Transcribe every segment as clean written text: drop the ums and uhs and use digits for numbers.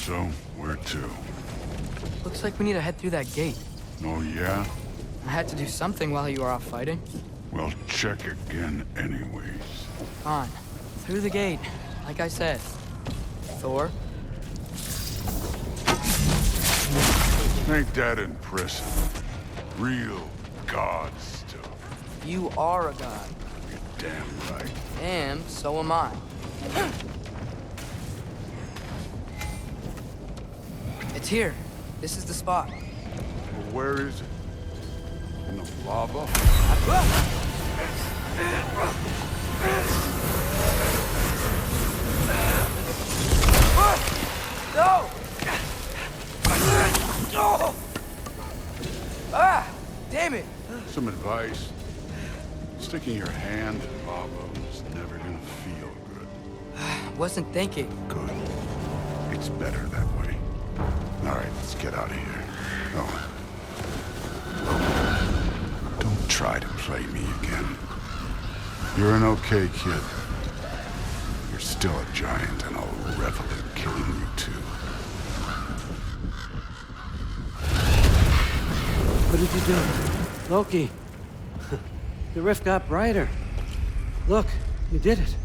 So, where to? Looks like we need to head through that gate. Oh, yeah? I had to do something while you were off fighting. Well, check again anyways. Fine. Through the gate, like I said. Thor? Ain't that impressive? Real god stuff. You are a god. You're damn right. And so am I. It's here. This is the spot. Well, where is it? In the lava? No! Oh! Ah! Damn it! Some advice. Sticking your hand in lava is never gonna feel good. Wasn't thinking. Good. It's better that way. All right, let's get out of here. Oh. Don't try to play me again. You're an okay kid. You're still a giant, and I'll revel in killing you too. What did you do? Loki. The rift got brighter. Look, you did it.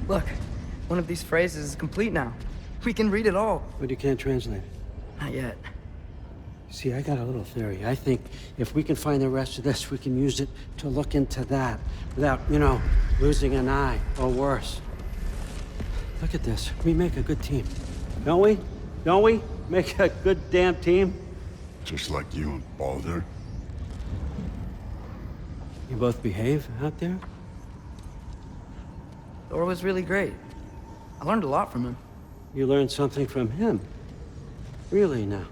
Look, one of these phrases is complete now. We can read it all. But you can't translate it. Not yet. See, I got a little theory. I think if we can find the rest of this, we can use it to look into that without, losing an eye or worse. Look at this. We make a good team. Don't we? Don't we? Make a good damn team? Just like you and Baldur. You both behave out there? Thor was really great. I learned a lot from him. You learned something from him? Really now?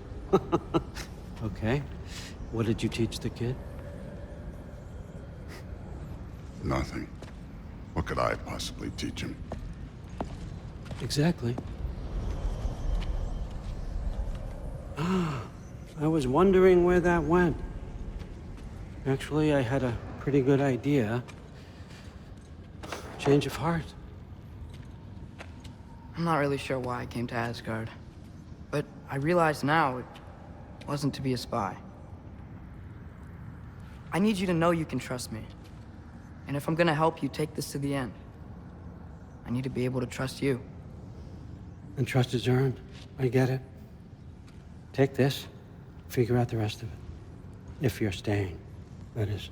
Okay. What did you teach the kid? Nothing. What could I possibly teach him? Exactly. I was wondering where that went. Actually, I had a pretty good idea. Change of heart. I'm not really sure why I came to Asgard. But I realize now it wasn't to be a spy. I need you to know you can trust me. And if I'm gonna help you take this to the end, I need to be able to trust you. And trust is earned. I get it. Take this, figure out the rest of it. If you're staying, that is.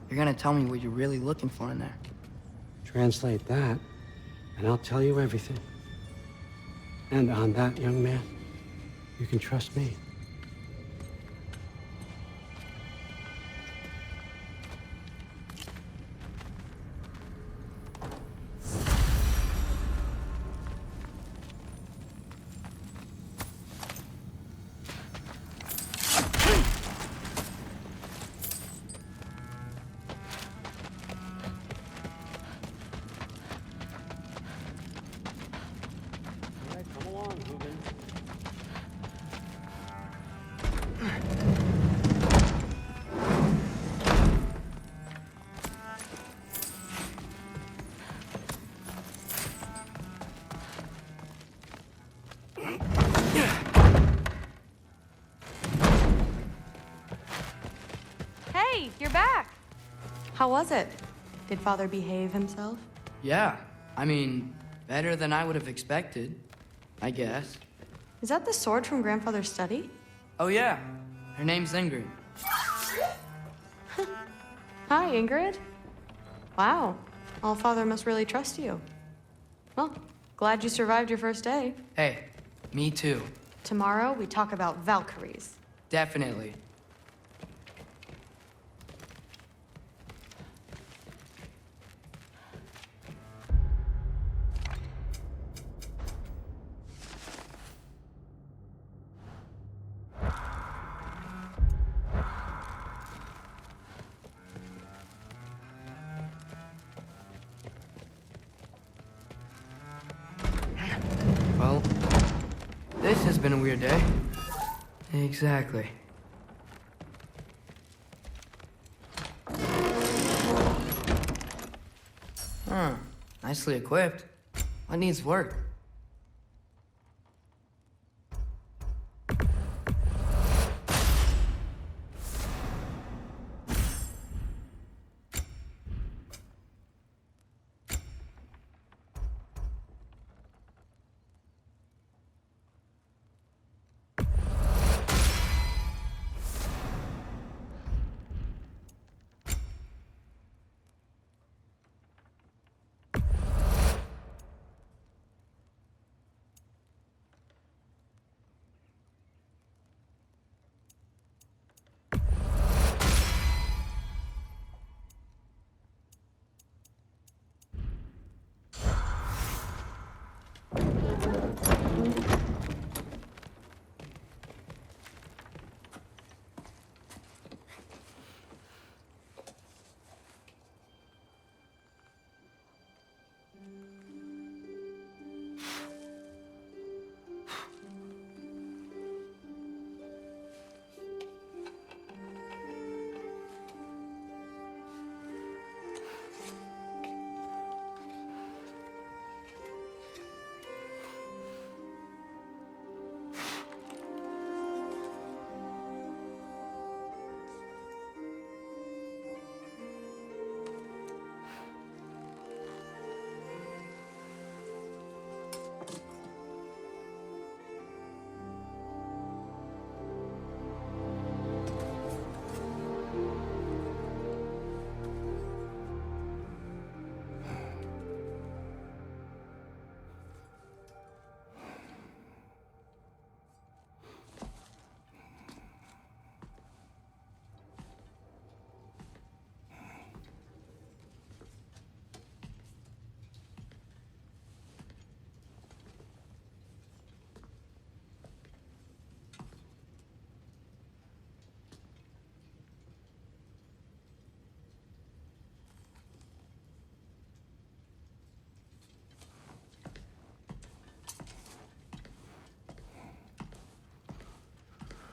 You're gonna tell me what you're really looking for in there. Translate that, and I'll tell you everything. And on that, young man, you can trust me. Hey, you're back. How was it? Did Father behave himself? Yeah, I mean, better than I would have expected, I guess. Is that the sword from Grandfather's study? Oh yeah, her name's Ingrid. Hi, Ingrid. Wow, All-Father must really trust you. Well, glad you survived your first day. Hey, me too. Tomorrow, we talk about Valkyries. Definitely. Well, this has been a weird day. Exactly. Huh. Nicely equipped. What needs work?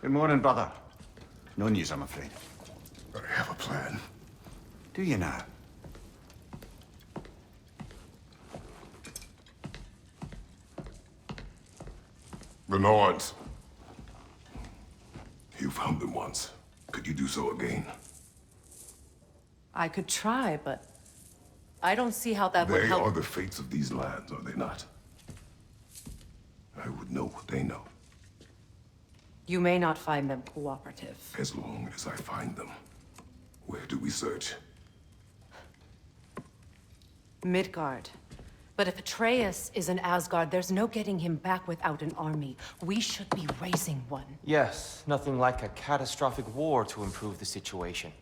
Good morning, brother. No news, I'm afraid. I have a plan. Do you now? The Norns. You found them once. Could you do so again? I could try, but I don't see how that would They help. are the fates of these lands, are they not? I would know what they know, You may not find them cooperative. as long as I find them. Where do we search? Midgard. But if Atreus is in Asgard, there's no getting him back without an army. We should be raising one. Yes, nothing like a catastrophic war to improve the situation.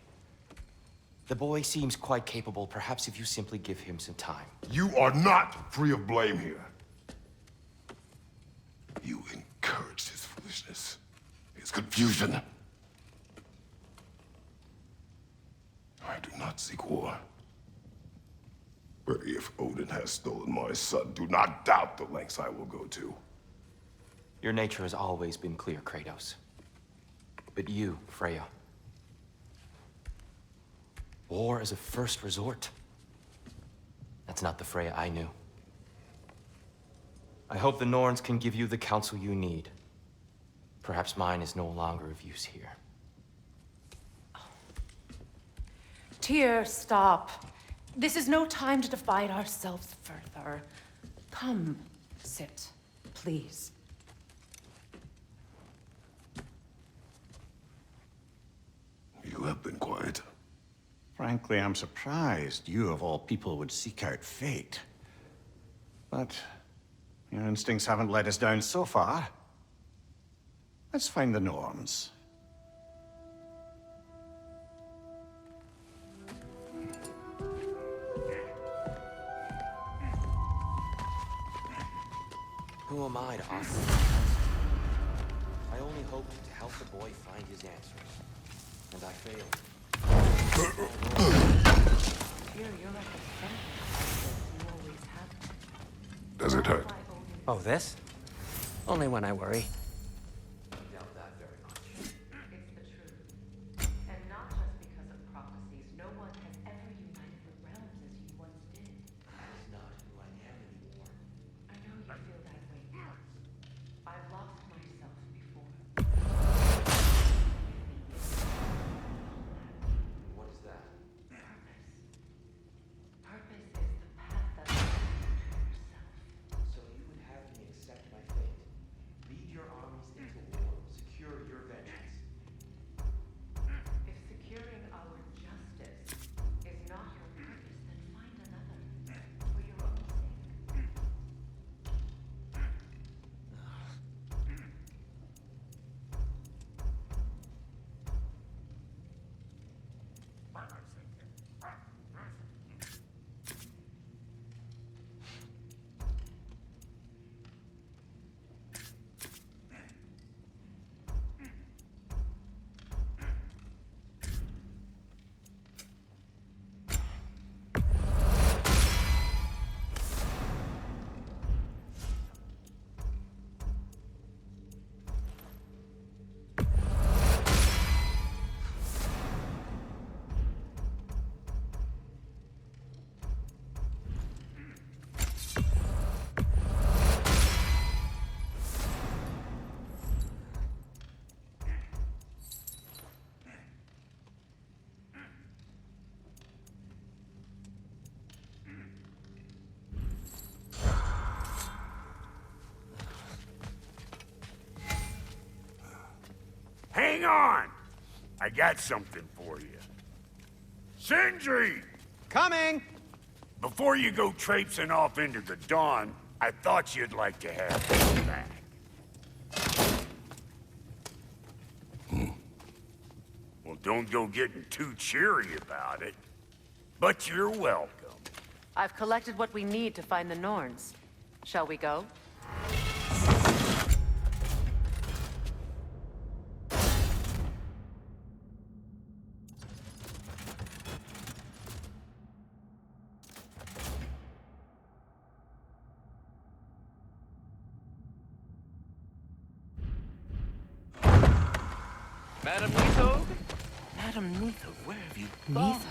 The boy seems quite capable. Perhaps if you simply give him some time. You are not free of blame here. You encouraged his foolishness, his confusion. I do not seek war. But if Odin has stolen my son, do not doubt the lengths I will go to. Your nature has always been clear, Kratos. But you, Freya. War is a first resort. That's not the Freya I knew. I hope the Norns can give you the counsel you need. Perhaps mine is no longer of use here. Tyr, stop. This is no time to divide ourselves further. Come, sit, please. You have been quiet. Frankly, I'm surprised you, of all people, would seek out fate. But your instincts haven't let us down so far. Let's find the Norns. Who am I to offer you counsel? I only hoped to help the boy find his answers. And I failed. Tyr, you're like a friend. You always have been. Does it hurt? Oh, this? Only when I worry. Doubt that very much. It's the truth. And not just because of prophecies. No one has ever united the realms as you once did. That is not who I am anymore. I know you feel that way now. I've lost myself before. What is that? Purpose. Purpose is the path that leads you to yourself. So you would have me accept my fate, lead your armies into war, secure your vengeance. If securing our justice is not your purpose, then find another. For your own sake. Hang on! I got something for you. Sindri! Coming! Before you go traipsing off into the dawn, I thought you'd like to have this back. Well, don't go getting too cheery about it. But you're welcome. I've collected what we need to find the Norns. Shall we go? Madam Neato? Madam Neato, where have you gone? Neither.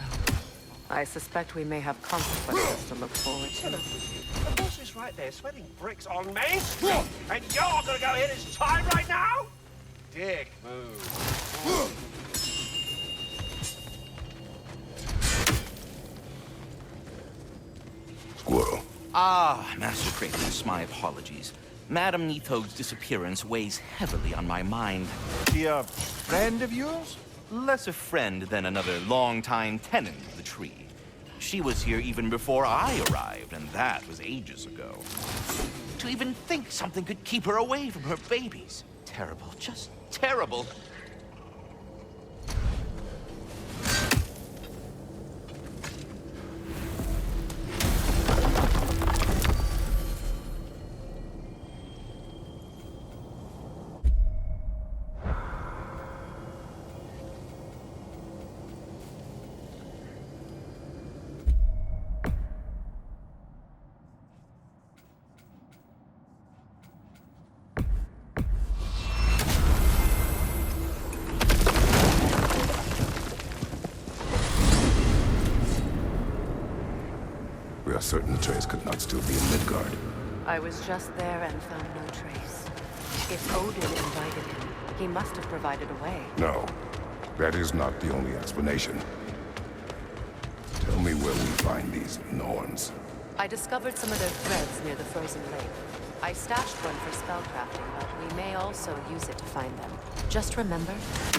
I suspect we may have consequences to look forward to. The boss is right there, sweating bricks on Main Street, and you're gonna go hit his time right now? Dick move. Squirrel. Ah, Master Kratos, my apologies. Madam Neato's disappearance weighs heavily on my mind. She a friend of yours? Less a friend than another longtime tenant of the tree. She was here even before I arrived, and that was ages ago. To even think something could keep her away from her babies. Terrible, just terrible. We are certain Atreus could not still be in Midgard. I was just there and found no trace. If Odin invited him, he must have provided a way. No, that is not the only explanation. Tell me where we find these Norns. I discovered some of their threads near the frozen lake. I stashed one for spellcrafting, but we may also use it to find them. Just remember,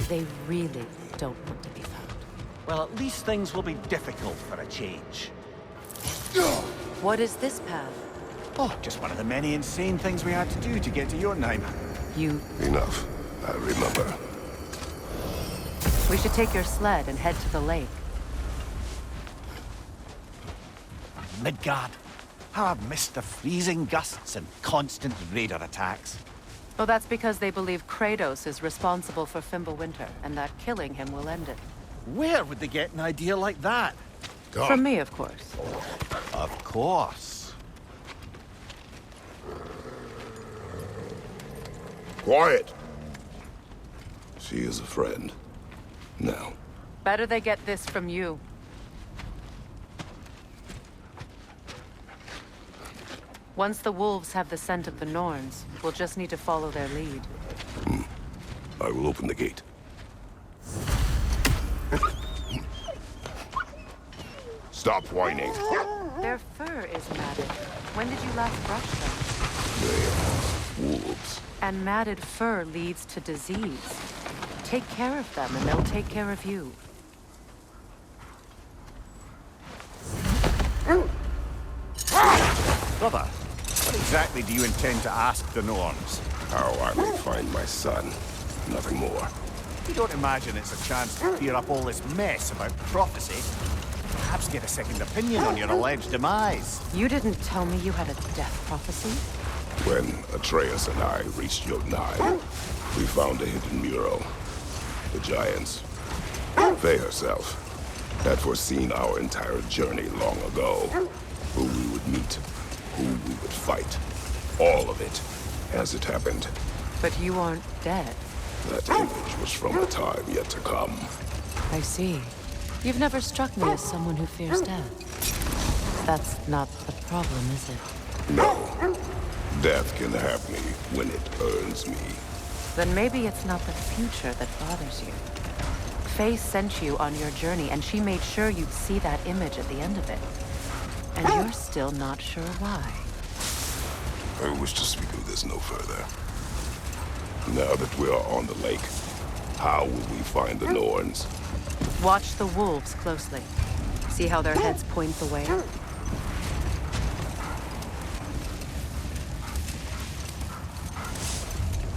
they really don't want to be found. Well, at least things will be difficult for a change. What is this path? Oh, just one of the many insane things we had to do to get to Jotunheim. You... Enough. I remember. We should take your sled and head to the lake. Midgard. How I've missed the freezing gusts and constant raider attacks. Well, that's because they believe Kratos is responsible for Fimbulwinter, and that killing him will end it. Where would they get an idea like that? From me, of course. Of course. Quiet! She is a friend. Now. Better they get this from you. Once the wolves have the scent of the Norns, we'll just need to follow their lead. I will open the gate. Stop whining. Their fur is matted. When did you last brush them? They are wolves. And matted fur leads to disease. Take care of them, and they'll take care of you. Brother, what exactly do you intend to ask the Norns? How I may find my son. Nothing more. You don't imagine it's a chance to clear up all this mess about prophecy? Perhaps get a second opinion on your alleged demise. You didn't tell me you had a death prophecy? When Atreus and I reached Jotunheim, we found a hidden mural. The Giants, Faye herself, had foreseen our entire journey long ago. Who we would meet, who we would fight. All of it, as it happened. But you aren't dead. That image was from a time yet to come. I see. You've never struck me as someone who fears death. That's not the problem, is it? No. Death can have me when it earns me. Then maybe it's not the future that bothers you. Faye sent you on your journey, and she made sure you'd see that image at the end of it. And you're still not sure why. I wish to speak of this no further. Now that we are on the lake, how will we find the Norns? Watch the wolves closely. See how their heads point the way?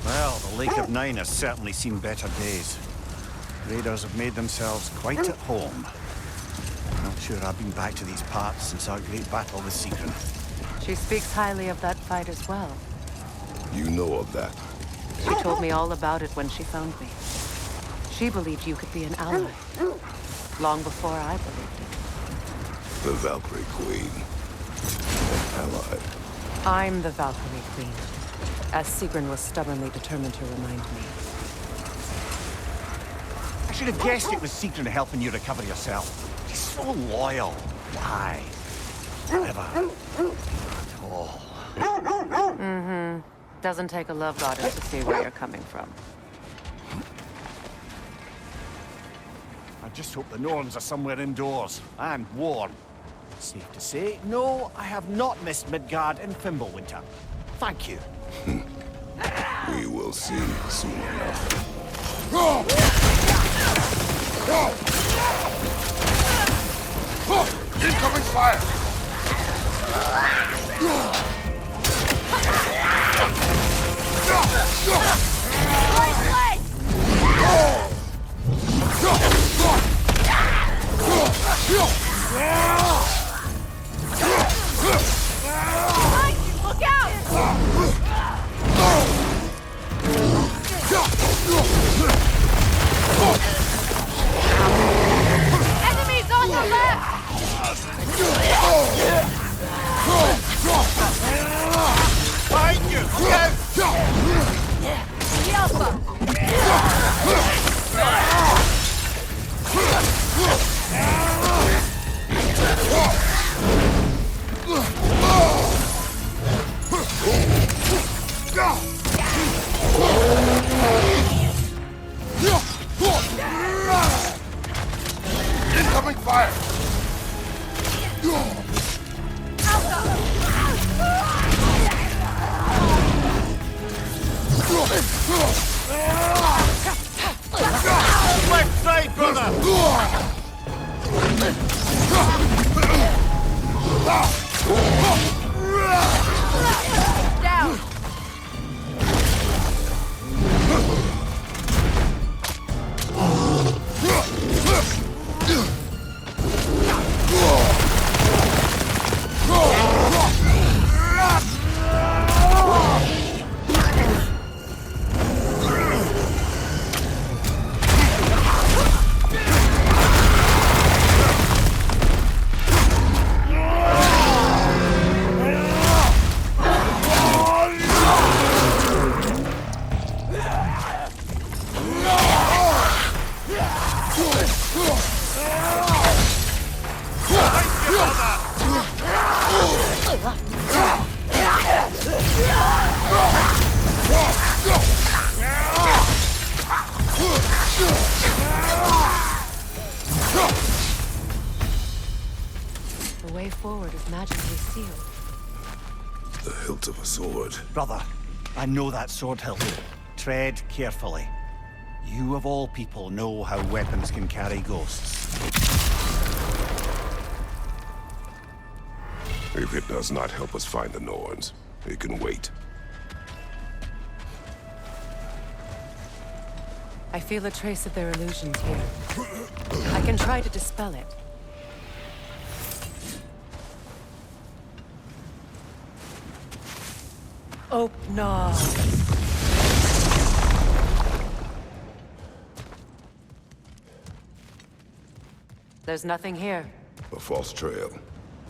Well, the Lake of Nine has certainly seen better days. Raiders have made themselves quite at home. Not sure I've been back to these parts since our great battle with Sigrun. She speaks highly of that fight as well. You know of that? She told me all about it when she found me. She believed you could be an ally. Long before I believed it. The Valkyrie Queen. An ally. I'm the Valkyrie Queen, as Sigrun was stubbornly determined to remind me. should have guessed it was secret helping you recover yourself. He's so loyal. Why? Never. At all. Mm-hmm. Doesn't take a love goddess to see where you're coming from. I just hope the Norns are somewhere indoors and warm. Safe to say, no, I have not missed Midgard in Fimbulwinter. Thank you. We will see soon enough. Incoming fire! Look out! Enemies on the left! Behind you! Incoming fire! Left side, brother! Down! The way forward is magically sealed. The hilt of a sword. Brother, I know that sword hilt. Tread carefully. You of all people know how weapons can carry ghosts. If it does not help us find the Norns, it can wait. I feel a trace of their illusions here. I can try to dispel it. Oh, no. There's nothing here. A false trail.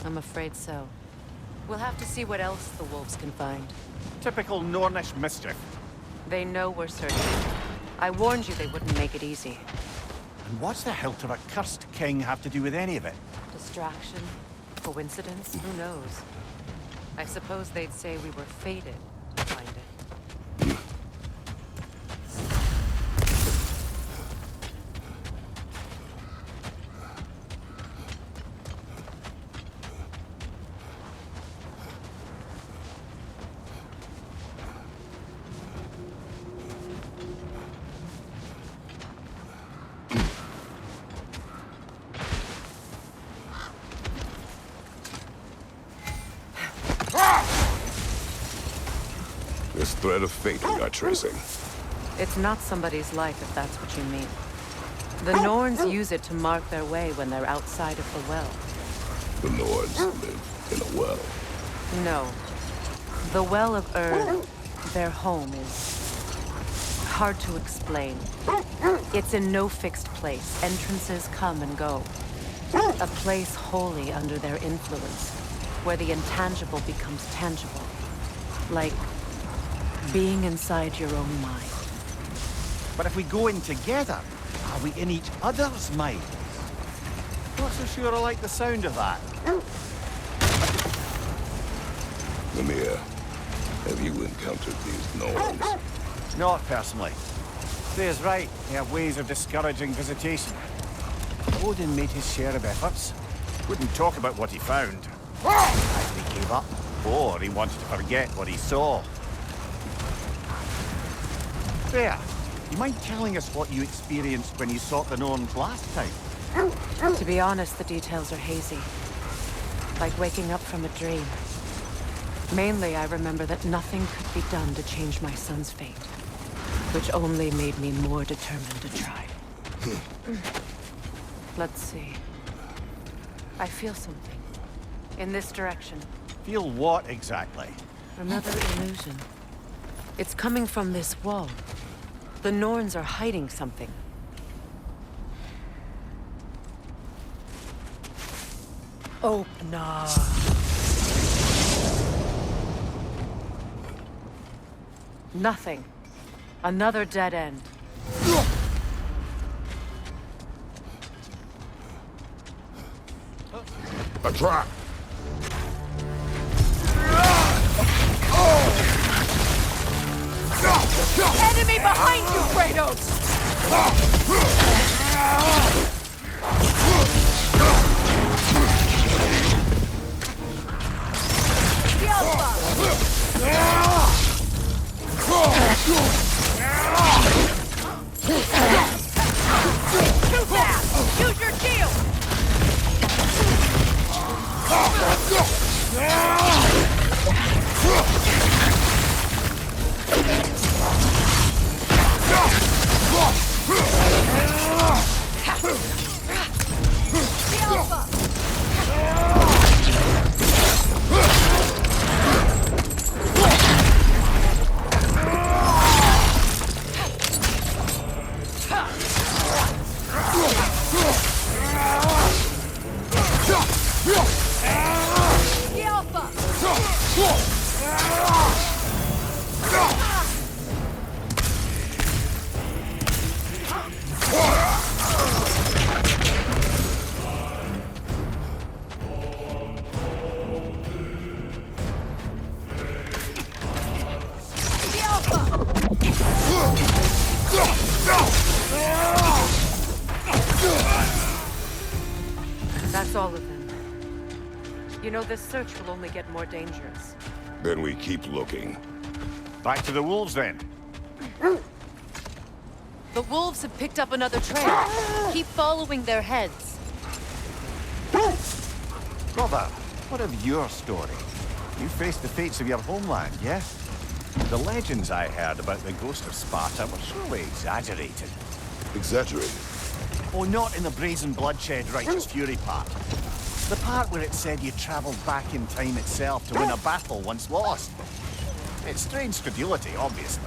I'm afraid so. We'll have to see what else the wolves can find. Typical Nornish mischief. They know we're searching. I warned you they wouldn't make it easy. And what's the hilt of a cursed king have to do with any of it? Distraction? Coincidence? Who knows? I suppose they'd say we were fated to find it. This thread of fate we are tracing. It's not somebody's life, if that's what you mean. The Norns use it to mark their way when they're outside of the well. The Norns live in a well. No. The Well of Earth, their home, is hard to explain. It's in no fixed place. Entrances come and go. A place wholly under their influence, where the intangible becomes tangible. Like being inside your own mind. But if we go in together, Are we in each other's minds? Not so sure I like the sound of that. Mimir, have you encountered these Norns? Not personally. Freya's right. They have ways of discouraging visitation. Odin made his share of efforts. Wouldn't talk about what he found. Either he gave up, or he wanted to forget what he saw. Freya, you mind telling us what you experienced when you sought the Norns last time? To be honest, the details are hazy. Like waking up from a dream. Mainly, I remember that nothing could be done to change my son's fate. Which only made me more determined to try. Let's see. I feel something. In this direction. Feel what exactly? Another illusion. It's coming from this wall. The Norns are hiding something. Open up. Nothing. Another dead end. A trap! Enemy behind you, Kratos! The Alpha! Too fast! Use your shield! The Alpha! The Alpha! The Alpha! That's all of them. You know, this search will only get more dangerous. Then we keep looking. Back to the wolves, then. The wolves have picked up another trail. Keep following their heads. Brother, what of your story? You faced the fates of your homeland, yes? The legends I heard about the ghost of Sparta were surely exaggerated. Exaggerated? Oh, not in the brazen bloodshed righteous fury part. The part where it said you traveled back in time itself to win a battle once lost. It's strange credulity, obviously.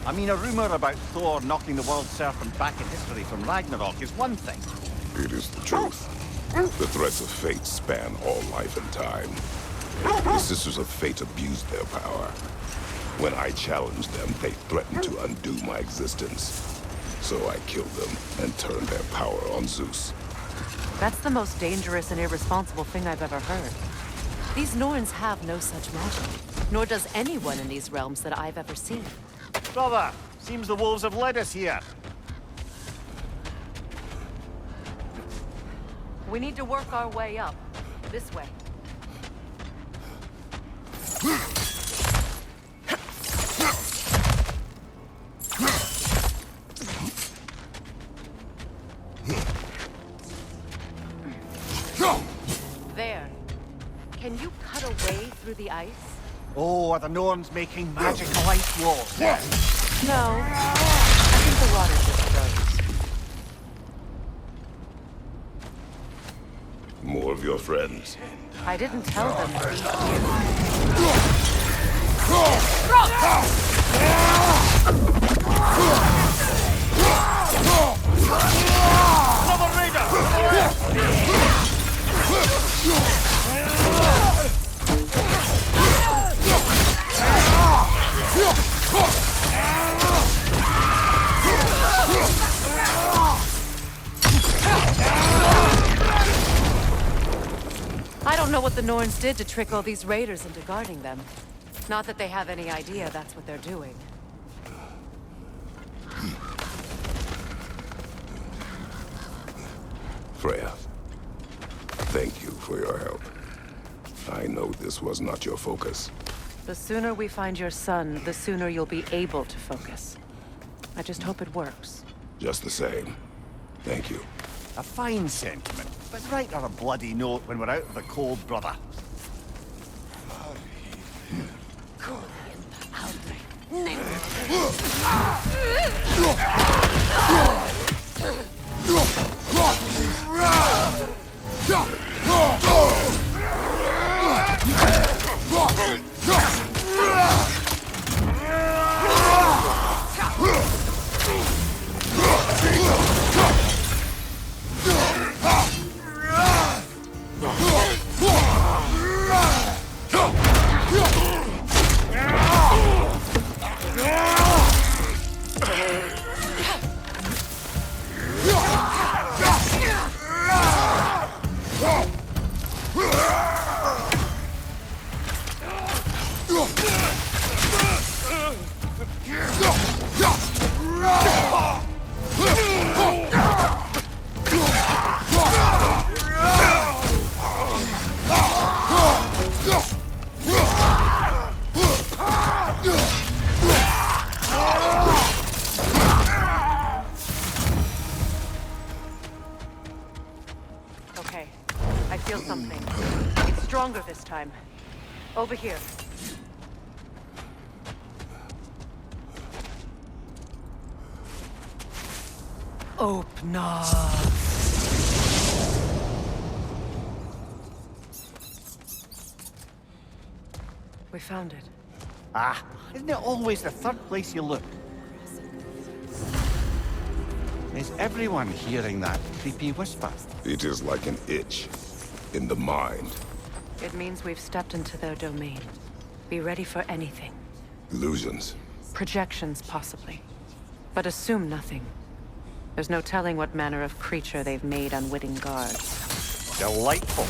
I mean, a rumor about Thor knocking the world serpent back in history from Ragnarok is one thing. It is the truth. The threats of fate span all life and time. The Sisters of Fate abused their power. When I challenged them, they threatened to undo my existence. So I killed them and turned their power on Zeus. That's the most dangerous and irresponsible thing I've ever heard. These Norns have no such magic, nor does anyone in these realms that I've ever seen. Brother, seems the wolves have led us here. We need to work our way up. This way. There. Can you cut a way through the ice? Oh, are the Norns making magical ice walls? No. I think the water just froze. More of your friends. I didn't tell them to be here. Another raider! don't know what the Norns did to trick all these raiders into guarding them. Not that they have any idea that's what they're doing. Freya, thank you for your help. I know this was not your focus. The sooner we find your son, the sooner you'll be able to focus. I just hope it works. Just the same. Thank you. A fine sentiment, but write her a bloody note when we're out of the cold, brother. Okay, I feel something. It's stronger this time. Over here. Open up. We found it. Ah, isn't it always the third place you look? Is everyone hearing that creepy whisper? It is like an itch in the mind. It means we've stepped into their domain. Be ready for anything. Illusions. Projections, possibly. But assume nothing. There's no telling what manner of creature they've made unwitting guards. Delightful.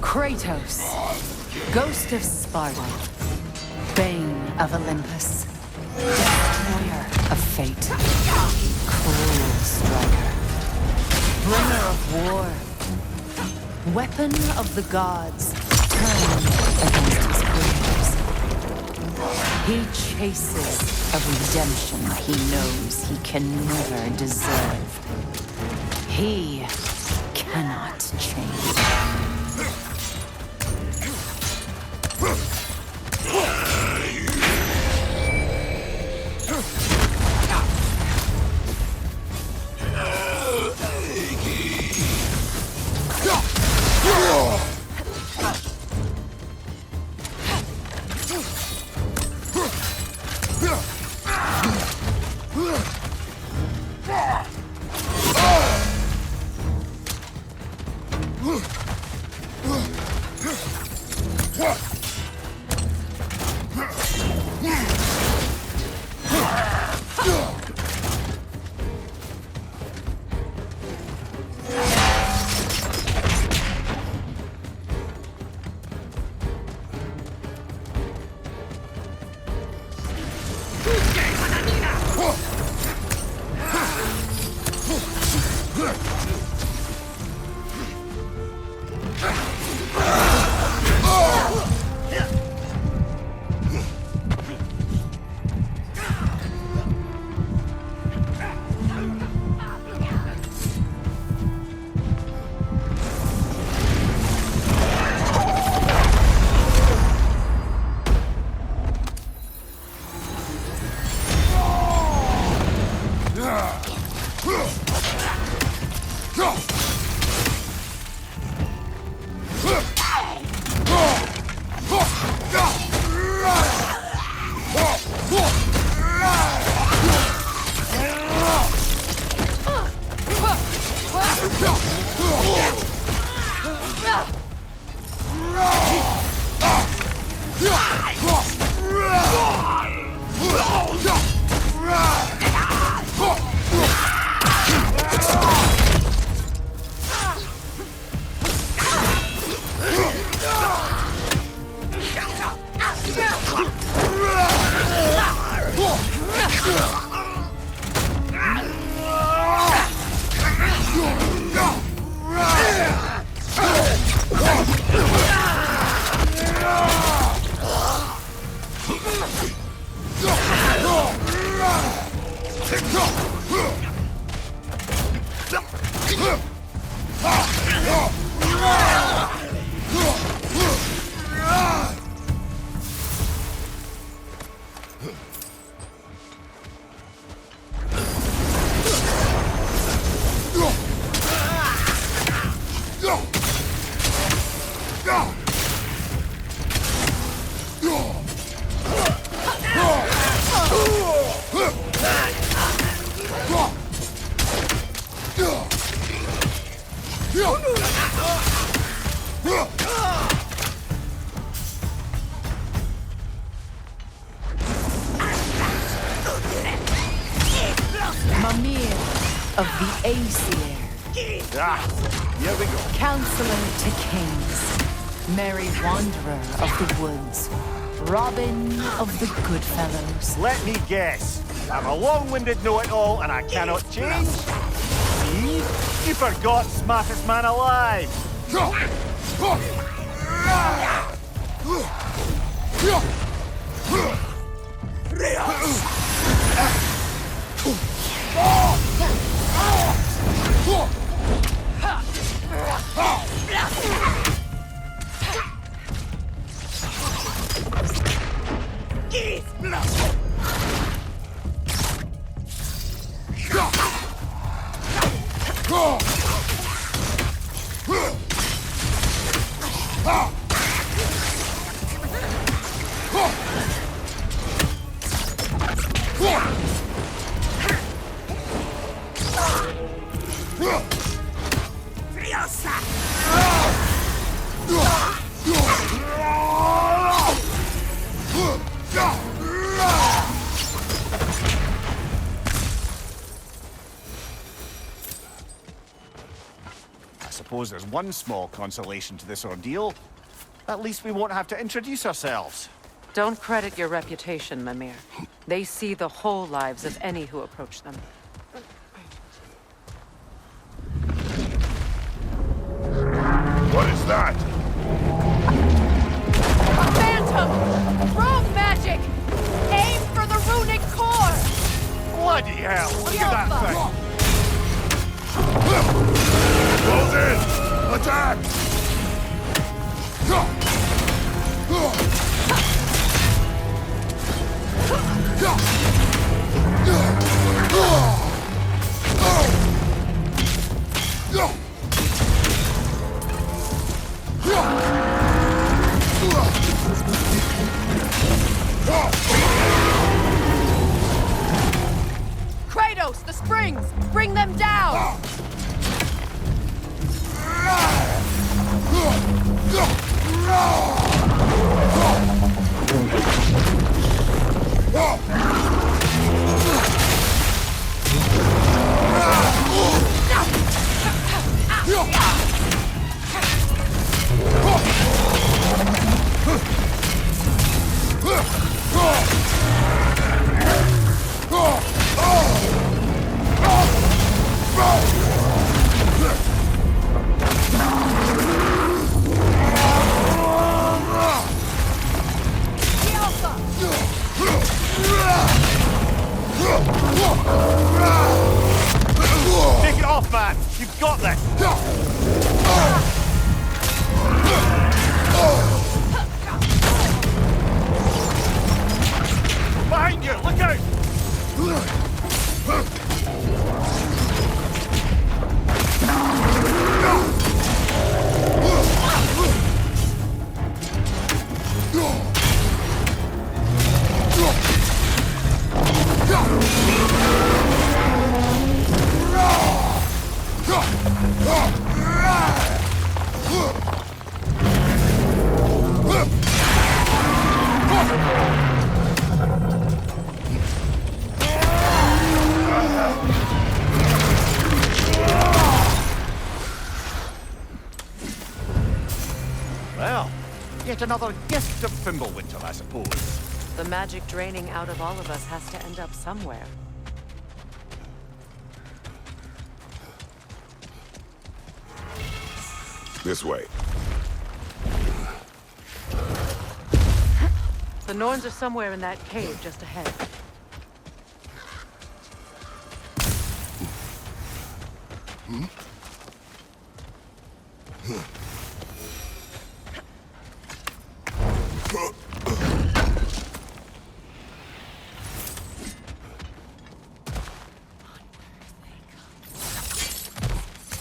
Kratos, Ghost of Sparta, Bane of Olympus, Destroyer of Fate, Cruel Striker, Bringer of War, Weapon of the Gods, turned against his creators. He chases a redemption he knows he can never deserve. He cannot change. Mimir of the Aesir. Here we go. Counselor to kings. Merry wanderer of the woods. Robin of the Goodfellows. Let me guess. I'm a long-winded know-it-all and I cannot change? See? You forgot smartest man alive! I suppose there's one small consolation to this ordeal. At least we won't have to introduce ourselves. Don't credit your reputation, Mimir. They see the whole lives of any who approach them. What is that? A phantom! Rogue magic! Aim for the runic core! Bloody hell! Look at that thing! Close in! Attack! Kratos, the springs! Bring them down! Take it off, man! You've got this! Behind you! Look out! Well, yet another gift of Fimbulwinter, I suppose. The magic draining out of all of us has to end up somewhere. This way. The Norns are somewhere in that cave just ahead.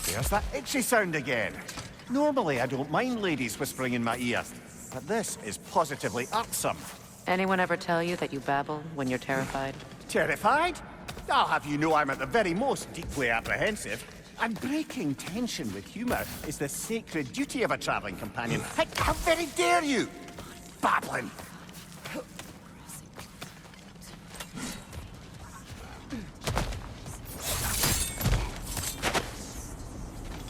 There's that itchy sound again. Normally, I don't mind ladies whispering in my ear, but this is positively irksome. Anyone ever tell you that you babble when you're terrified? Terrified? I'll have you know I'm at the very most deeply apprehensive. And breaking tension with humor is the sacred duty of a traveling companion. How very dare you! Babbling!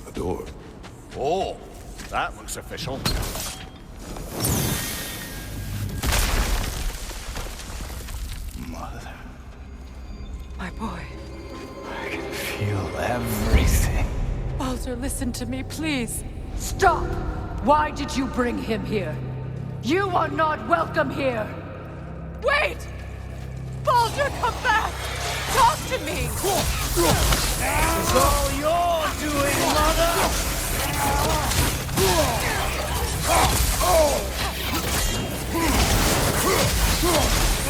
A door. Oh, that looks official. Mother. My boy. I can feel everything. Baldur, listen to me, please. Stop! Why did you bring him here? You are not welcome here! Wait! Baldur, come back! Talk to me! It's all you're doing, Mother!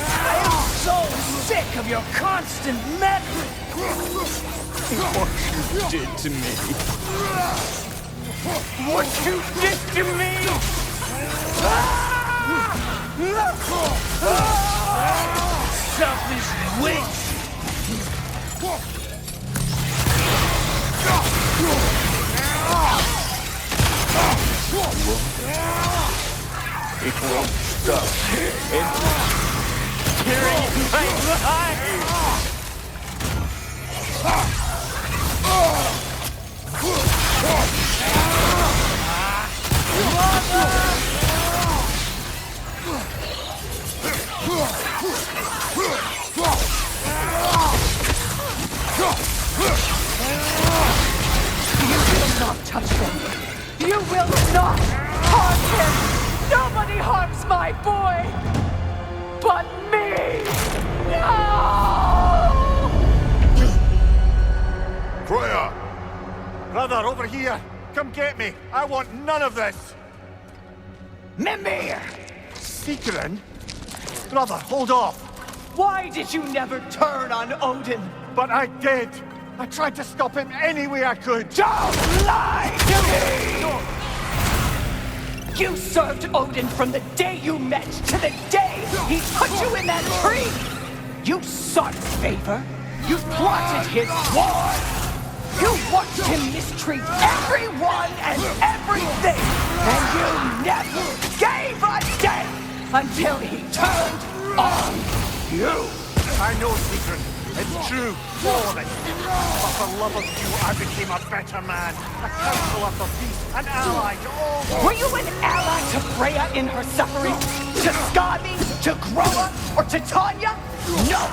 I am so sick of your constant meddling! What you did to me! What you did to me! Selfish witch! It won't stop. It's tearing my life! You will not touch them! You will not harm him! Nobody harms my boy! But me! No! Freya! Brother, over here! Come get me! I want none of this! Mimir! Secret? Brother, hold off! Why did you never turn on Odin? But I did! I tried to stop him any way I could! Don't lie to me! You served Odin from the day you met to the day he put you in that tree! You sought his favor! You plotted his war! You watched him mistreat everyone and everything! And you never gave a damn until he turned on you! I know, Secret. It's true. All of it. But for love of you, I became a better man. A counselor for peace. An ally to all. Were you an ally to Freya in her suffering? To Skadi? To Groa? Or to Tanya? No!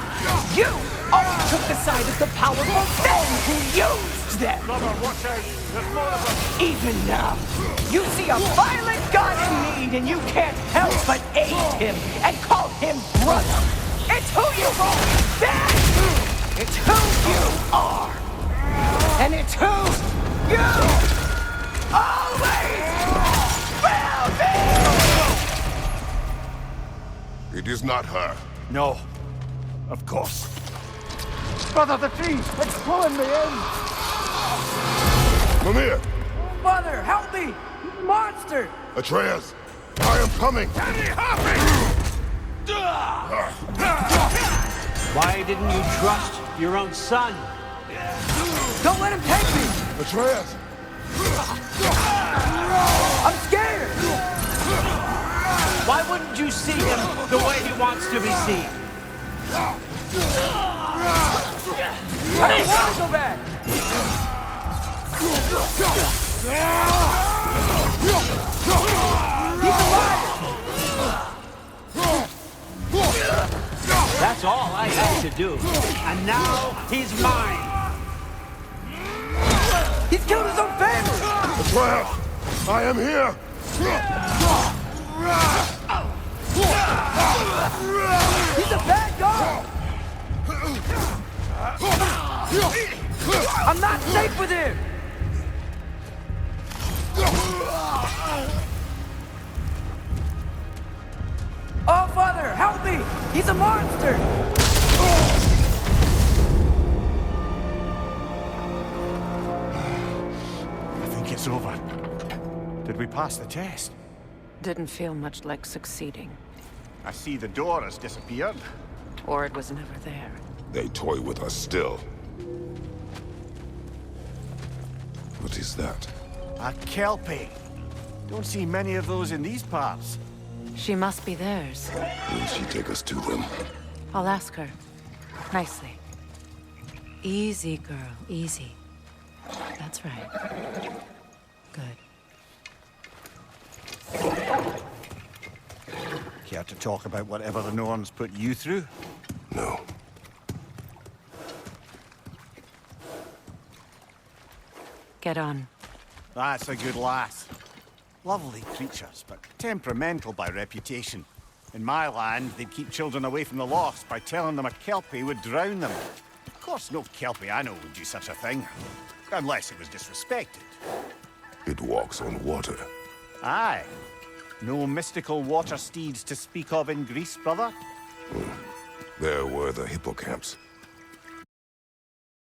You always took the side of the powerful men who used them! Brother, watch out. There's more of them. Even now, you see a violent god in need and you can't help but aid him and call him brother. It's who you've always been! It's who you are! And it's who you always will be! It is not her. No. Of course. Brother, the tree! It's pulling me in! Mimir! Mother, help me! Monster! Atreus! I am coming! Why didn't you trust your own son? Don't let him take me! Atreus! I'm scared! Why wouldn't you see him the way he wants to be seen? I don't want to go back! He's alive! That's all I had to do. And now he's mine. He's killed his own family! Atreus! I am here! He's a bad guy! I'm not safe with him! Oh, Father, help me! He's a monster! I think it's over. Did we pass the test? Didn't feel much like succeeding. I see the door has disappeared. Or it was never there. They toy with us still. What is that? A Kelpie. Don't see many of those in these parts. She must be theirs. Will she take us to them? I'll ask her. Nicely. Easy, girl. Easy. That's right. Good. Care to talk about whatever the Norns put you through? No. Get on. That's a good lass. Lovely creatures, but temperamental by reputation. In my land, they'd keep children away from the lost by telling them a Kelpie would drown them. Of course, no Kelpie I know would do such a thing. Unless it was disrespected. It walks on water. Aye. No mystical water steeds to speak of in Greece, brother? There were the hippocamps.